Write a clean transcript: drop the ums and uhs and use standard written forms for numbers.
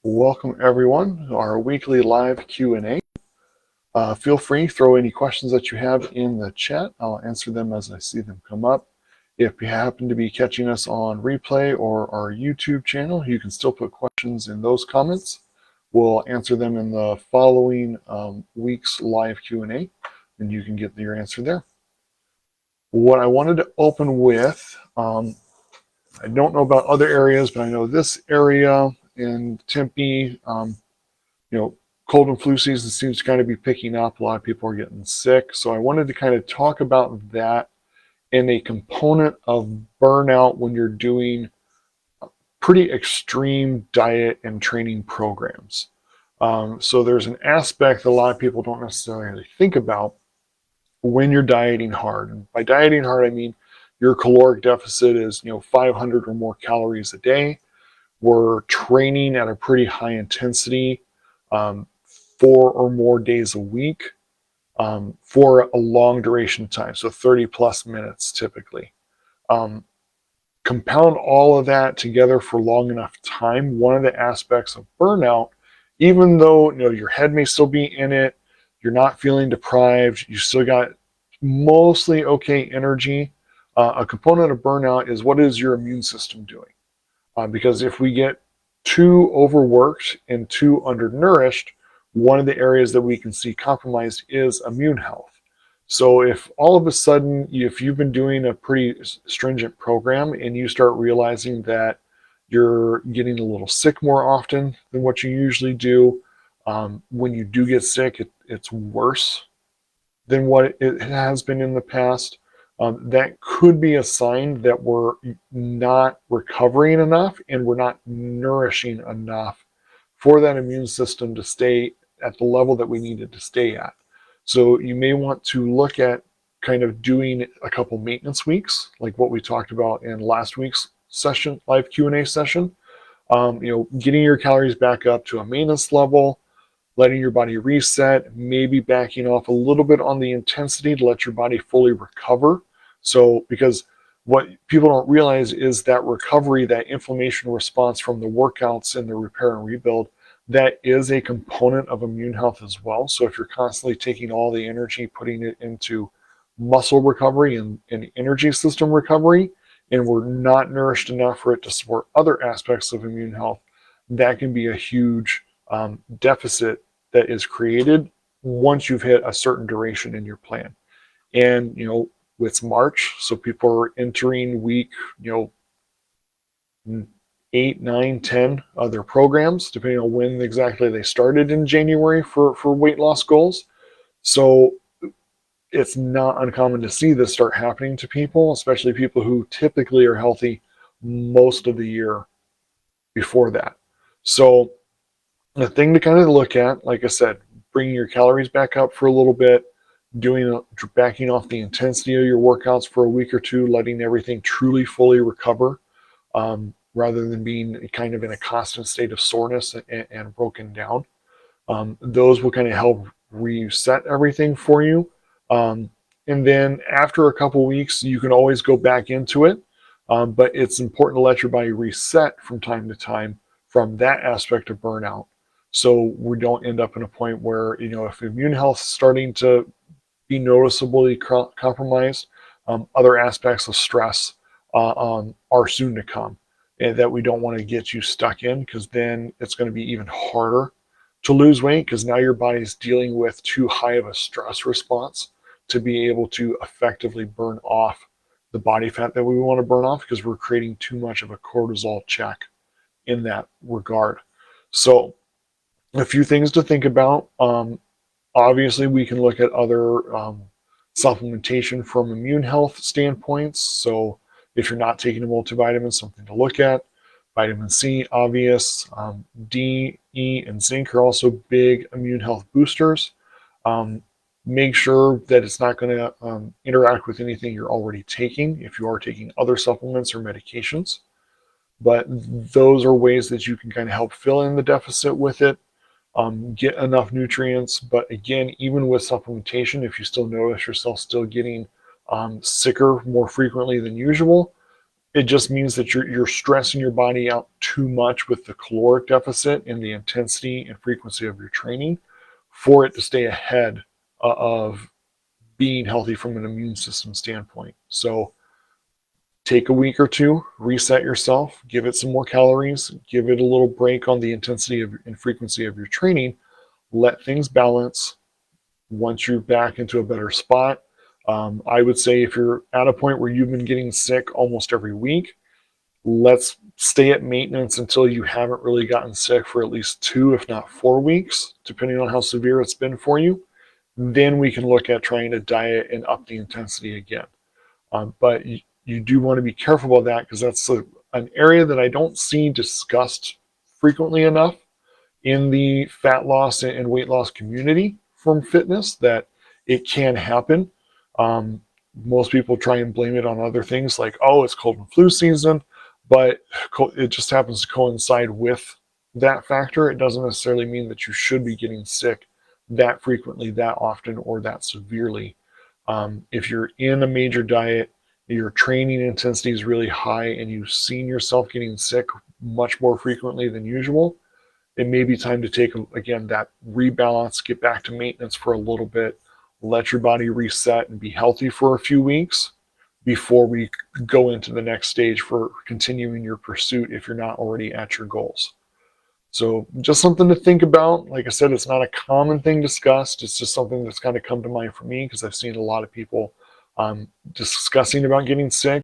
Welcome everyone to our weekly live Q&A. Feel free, throw any questions that you have in the chat. I'll answer them as I see them come up. If you happen to be catching us on replay or our YouTube channel, you can still put questions in those comments. We'll answer them in the following week's live Q&A, and you can get your answer there. What I wanted to open with, I don't know about other areas, but I know this area in Tempe, cold and flu season seems to kind of be picking up. A lot of people are getting sick. So I wanted to kind of talk about that in a component of burnout when you're doing pretty extreme diet and training programs. So there's an aspect that a lot of people don't necessarily think about when you're dieting hard. And by dieting hard, I mean your caloric deficit is 500 or more calories a day. We're training at a pretty high intensity, 4 or more days a week, for a long duration of time, so 30 plus minutes typically. Compound all of that together for long enough time. One of the aspects of burnout, even though your head may still be in it, you're not feeling deprived, you still got mostly okay energy. A component of burnout is, what is your immune system doing? Because if we get too overworked and too undernourished, one of the areas that we can see compromised is immune health. So if all of a sudden, if you've been doing a pretty stringent program and you start realizing that you're getting a little sick more often than what you usually do, when you do get sick, it's worse than what it has been in the past. That could be a sign that we're not recovering enough and we're not nourishing enough for that immune system to stay at the level that we need it to stay at. So you may want to look at kind of doing a couple maintenance weeks, like what we talked about in last week's session, live Q&A session. Getting your calories back up to a maintenance level, letting your body reset, maybe backing off a little bit on the intensity to let your body fully recover. So, because what people don't realize is that recovery, that inflammation response from the workouts and the repair and rebuild, that is a component of immune health as well. So if you're constantly taking all the energy, putting it into muscle recovery and energy system recovery, and we're not nourished enough for it to support other aspects of immune health, that can be a huge deficit that is created once you've hit a certain duration in your plan. And it's March, so people are entering week 8, 9, 10 of their programs, depending on when exactly they started in January for weight loss goals. So it's not uncommon to see this start happening to people, especially people who typically are healthy most of the year before that. So the thing to kind of look at, like I said, bringing your calories back up for a little bit, backing off the intensity of your workouts for a week or two, letting everything truly fully recover, rather than being kind of in a constant state of soreness and broken down. Those will kind of help reset everything for you. And then after a couple weeks, you can always go back into it. But it's important to let your body reset from time to time from that aspect of burnout. So we don't end up in a point where, if immune health is starting to be noticeably compromised, other aspects of stress are soon to come, and that we don't want to get you stuck in, because then it's going to be even harder to lose weight, because now your body's dealing with too high of a stress response to be able to effectively burn off the body fat that we want to burn off, because we're creating too much of a cortisol check in that regard. So a few things to think about. Obviously, we can look at other supplementation from immune health standpoints. So if you're not taking a multivitamin, something to look at. Vitamin C, obvious. D, E, and zinc are also big immune health boosters. Make sure that it's not going to interact with anything you're already taking if you are taking other supplements or medications. But those are ways that you can kind of help fill in the deficit with it. Get enough nutrients. But again, even with supplementation, if you still notice yourself still getting sicker more frequently than usual, It just means that you're stressing your body out too much with the caloric deficit and the intensity and frequency of your training for it to stay ahead of being healthy from an immune system standpoint. So take a week or two, reset yourself, give it some more calories, give it a little break on the intensity and frequency of your training, let things balance. Once you're back into a better spot, I would say if you're at a point where you've been getting sick almost every week, let's stay at maintenance until you haven't really gotten sick for at least 2, if not 4 weeks, depending on how severe it's been for you. Then we can look at trying to diet and up the intensity again. But you do want to be careful about that because that's an area that I don't see discussed frequently enough in the fat loss and weight loss community from fitness, that it can happen. Most people try and blame it on other things like, oh, it's cold and flu season, but it just happens to coincide with that factor. It doesn't necessarily mean that you should be getting sick that frequently, that often, or that severely. If you're in a major diet, your training intensity is really high, and you've seen yourself getting sick much more frequently than usual, it may be time to take, again, that rebalance, get back to maintenance for a little bit, let your body reset and be healthy for a few weeks before we go into the next stage for continuing your pursuit if you're not already at your goals. So just something to think about. Like I said, it's not a common thing discussed. It's just something that's kind of come to mind for me because I've seen a lot of people discussing about getting sick.